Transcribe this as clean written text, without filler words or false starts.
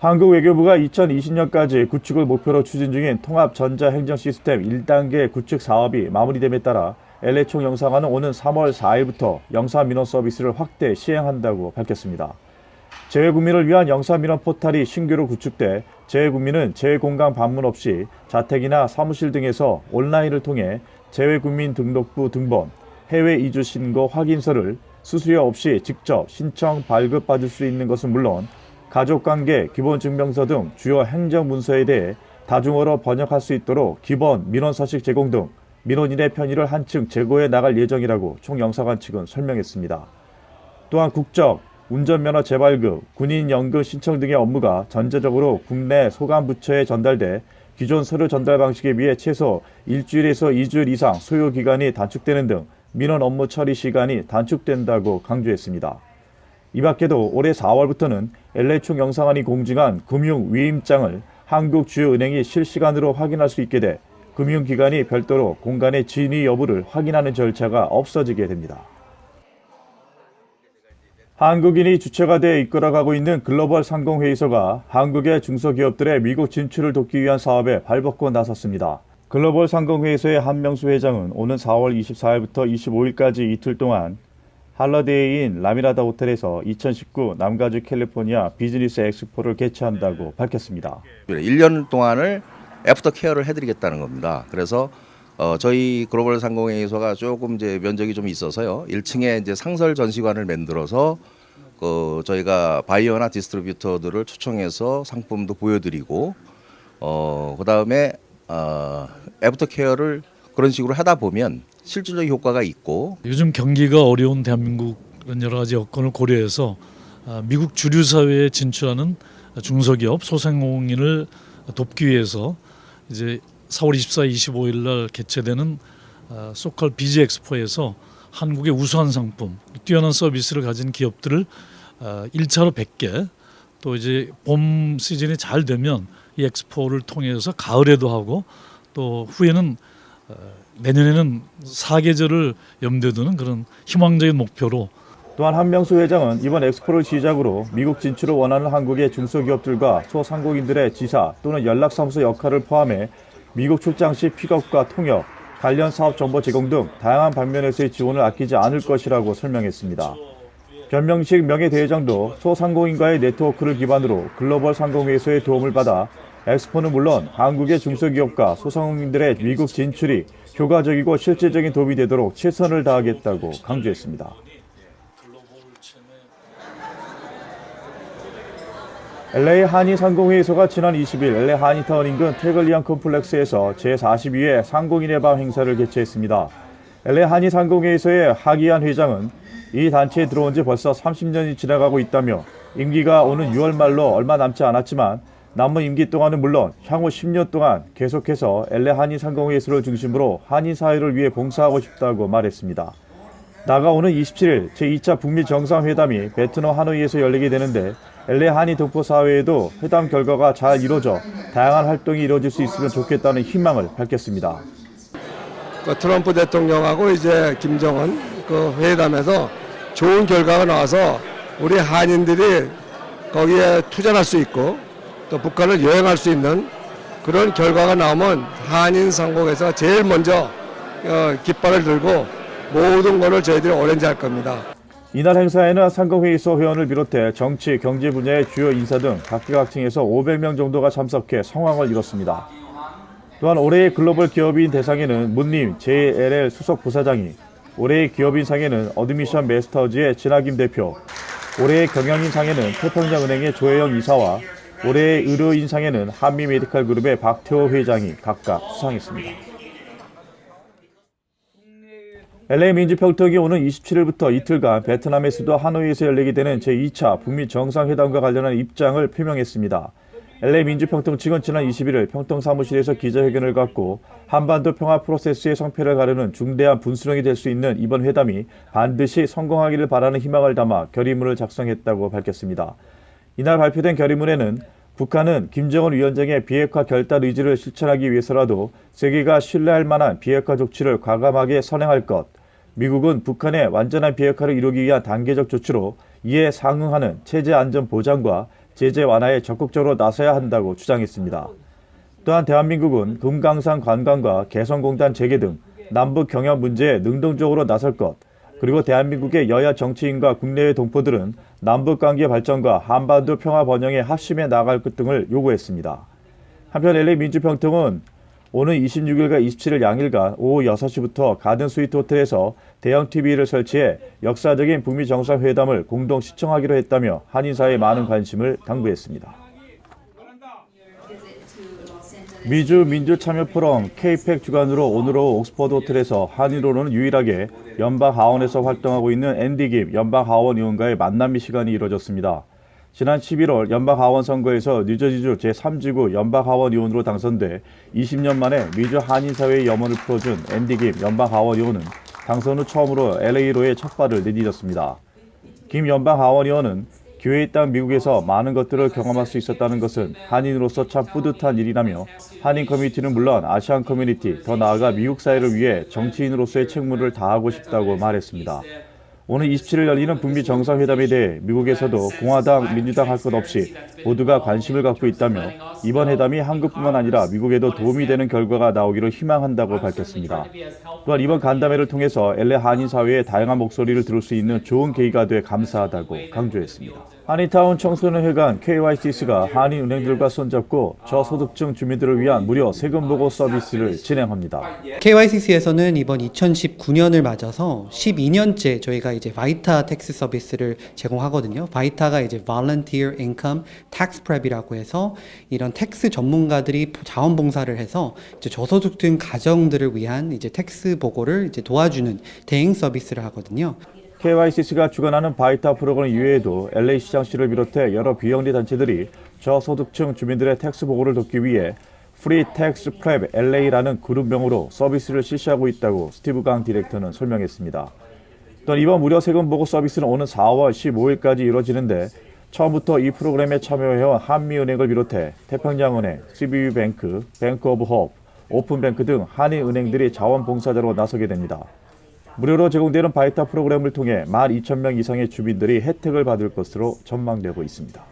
한국 외교부가 2020년까지 구축을 목표로 추진 중인 통합 전자행정 시스템 1단계 구축 사업이 마무리됨에 따라 LA 총영사관은 오는 3월 4일부터 영사민원 서비스를 확대 시행한다고 밝혔습니다. 재외국민을 위한 영사민원 포탈이 신규로 구축돼 재외국민은 재외공간 방문 없이 자택이나 사무실 등에서 온라인을 통해 재외국민 등록부 등본, 해외 이주 신고 확인서를 수수료 없이 직접 신청 발급받을 수 있는 것은 물론 가족관계, 기본증명서 등 주요 행정문서에 대해 다중어로 번역할 수 있도록 기본 민원서식 제공 등 민원인의 편의를 한층 제고해 나갈 예정이라고 총영사관 측은 설명했습니다. 또한 국적, 운전면허 재발급, 군인연금 신청 등의 업무가 전체적으로 국내 소관부처에 전달돼 기존 서류 전달 방식에 비해 최소 일주일에서 2주일 이상 소요기간이 단축되는 등 민원 업무 처리 시간이 단축된다고 강조했습니다. 이 밖에도 올해 4월부터는 LA 총영사관이 공증한 금융위임장을 한국 주요 은행이 실시간으로 확인할 수 있게 돼 금융기관이 별도로 공간의 진위 여부를 확인하는 절차가 없어지게 됩니다. 한국인이 주체가 되어 이끌어가고 있는 글로벌 상공회의소가 한국의 중소기업들의 미국 진출을 돕기 위한 사업에 발벗고 나섰습니다. 글로벌 상공회의소의 한명수 회장은 오는 4월 24일부터 25일까지 이틀 동안 할러데이인 라미라다 호텔에서 2019 남가주 캘리포니아 비즈니스 엑스포를 개최한다고 밝혔습니다. 1년 동안을 애프터 케어를 해드리겠다는 겁니다. 그래서 저희 글로벌 상공회의소가 조금 이제 면적이 좀 있어서요. 1층에 이제 상설 전시관을 만들어서 저희가 바이어나 디스트리뷰터들을 초청해서 상품도 보여드리고 그다음에 애프터 케어를 그런 식으로 하다 보면 실질적 효과가 있고 요즘 경기가 어려운 대한민국 그런 여러 가지 여건을 고려해서 미국 주류 사회에 진출하는 중소기업 소상공인을 돕기 위해서 이제 4월 24, 25일 날 개최되는 소컬 비즈 엑스포에서 한국의 우수한 상품, 뛰어난 서비스를 가진 기업들을 1차로 100개 또 이제 봄 시즌이 잘 되면 이 엑스포를 통해서 가을에도 하고 또 후에는 내년에는 4계절을 염두에 두는 그런 희망적인 목표로 또한 한명수 회장은 이번 엑스포를 시작으로 미국 진출을 원하는 한국의 중소기업들과 소상공인들의 지사 또는 연락사무소 역할을 포함해 미국 출장 시 픽업과 통역, 관련 사업 정보 제공 등 다양한 방면에서의 지원을 아끼지 않을 것이라고 설명했습니다. 변명식 명예대회장도 소상공인과의 네트워크를 기반으로 글로벌 상공회의소의 도움을 받아 엑스포는 물론 한국의 중소기업과 소상공인들의 미국 진출이 효과적이고 실질적인 도움이 되도록 최선을 다하겠다고 강조했습니다. LA 한인상공회의소가 지난 20일 LA 한인타운 인근 태글리안 컴플렉스에서 제42회 상공인의 밤 행사를 개최했습니다. LA 한인상공회의소의 하기한 회장은 이 단체에 들어온 지 벌써 30년이 지나가고 있다며 임기가 오는 6월 말로 얼마 남지 않았지만 남은 임기 동안은 물론 향후 10년 동안 계속해서 LA 한인상공회의소를 중심으로 한인사회를 위해 봉사하고 싶다고 말했습니다. 다가오는 27일 제2차 북미 정상회담이 베트남 하노이에서 열리게 되는데 LA 한인 동포사회에도 회담 결과가 잘 이루어져 다양한 활동이 이루어질 수 있으면 좋겠다는 희망을 밝혔습니다. 트럼프 대통령하고 이제 김정은 그 회담에서 좋은 결과가 나와서 우리 한인들이 거기에 투자할 수 있고 또 북한을 여행할 수 있는 그런 결과가 나오면 한인 상공에서 제일 먼저 깃발을 들고 모든 것을 저희들이 오렌지할 겁니다. 이날 행사에는 상공회의소 회원을 비롯해 정치, 경제 분야의 주요 인사 등 각계각층에서 500명 정도가 참석해 성황을 이뤘습니다. 또한 올해의 글로벌 기업인 대상에는 문림 JLL 수석 부사장이, 올해의 기업인상에는 어드미션 메스터즈의 진하김 대표, 올해의 경영인상에는 태평양은행의 조혜영 이사와 올해의 의료인상에는 한미메디칼그룹의 박태호 회장이 각각 수상했습니다. LA 민주평통이 오는 27일부터 이틀간 베트남의 수도 하노이에서 열리게 되는 제2차 북미 정상회담과 관련한 입장을 표명했습니다. LA 민주평통 측은 지난 21일 평통 사무실에서 기자회견을 갖고 한반도 평화 프로세스의 성패를 가르는 중대한 분수령이 될 수 있는 이번 회담이 반드시 성공하기를 바라는 희망을 담아 결의문을 작성했다고 밝혔습니다. 이날 발표된 결의문에는 북한은 김정은 위원장의 비핵화 결단 의지를 실천하기 위해서라도 세계가 신뢰할 만한 비핵화 조치를 과감하게 선행할 것, 미국은 북한의 완전한 비핵화를 이루기 위한 단계적 조치로 이에 상응하는 체제 안전 보장과 제재 완화에 적극적으로 나서야 한다고 주장했습니다. 또한 대한민국은 금강산 관광과 개성공단 재개 등 남북 경협 문제에 능동적으로 나설 것, 그리고 대한민국의 여야 정치인과 국내외 동포들은 남북관계 발전과 한반도 평화 번영에 합심해 나갈 것 등을 요구했습니다. 한편 LA 민주평통은 오는 26일과 27일 양일간 오후 6시부터 가든 스위트 호텔에서 대형 TV를 설치해 역사적인 북미 정상회담을 공동 시청하기로 했다며 한인사회에 많은 관심을 당부했습니다. 미주 민주참여포럼 KPEC 주관으로 오늘 오후 옥스퍼드 호텔에서 한인으로는 유일하게 연방하원에서 활동하고 있는 앤디 김 연방하원 의원과의 만남 시간이 이뤄졌습니다. 지난 11월 연방하원 선거에서 뉴저지주 제3지구 연방하원 의원으로 당선돼 20년 만에 미주 한인사회의 염원을 풀어준 앤디 김 연방하원 의원은 당선 후 처음으로 LA로의 첫 발을 내디뎠습니다. 김 연방하원 의원은 기회의 땅 미국에서 많은 것들을 경험할 수 있었다는 것은 한인으로서 참 뿌듯한 일이라며 한인 커뮤니티는 물론 아시안 커뮤니티, 더 나아가 미국 사회를 위해 정치인으로서의 책무를 다하고 싶다고 말했습니다. 오늘 27일 열리는 북미 정상회담에 대해 미국에서도 공화당, 민주당 할 것 없이 모두가 관심을 갖고 있다며 이번 회담이 한국뿐만 아니라 미국에도 도움이 되는 결과가 나오기를 희망한다고 밝혔습니다. 또한 이번 간담회를 통해서 LA 한인사회의 다양한 목소리를 들을 수 있는 좋은 계기가 돼 감사하다고 강조했습니다. 한인타운 청소년회관 KYCC가 한인은행들과 손잡고 저소득층 주민들을 위한 무료 세금 보고 서비스를 진행합니다. KYCC에서는 이번 2019년을 맞아서 12년째 저희가 이제 바이타 텍스 서비스를 제공하거든요. 바이타가 이제 Volunteer Income Tax Prep이라고 해서 이런 텍스 전문가들이 자원봉사를 해서 이제 저소득층 가정들을 위한 이제 텍스 보고를 이제 도와주는 대행 서비스를 하거든요. KYCC가 주관하는 바이타 프로그램 이외에도 LA 시장시를 비롯해 여러 비영리 단체들이 저소득층 주민들의 텍스 보고를 돕기 위해 Free Tax Prep LA라는 그룹명으로 서비스를 실시하고 있다고 스티브 강 디렉터는 설명했습니다. 또한 이번 무료 세금 보고 서비스는 오는 4월 15일까지 이루어지는데 처음부터 이 프로그램에 참여해온 한미은행을 비롯해 태평양은행, CBU뱅크, 뱅크 오브 홉, 오픈뱅크 등 한인은행들이 자원봉사자로 나서게 됩니다. 무료로 제공되는 바이타 프로그램을 통해 12,000명 이상의 주민들이 혜택을 받을 것으로 전망되고 있습니다.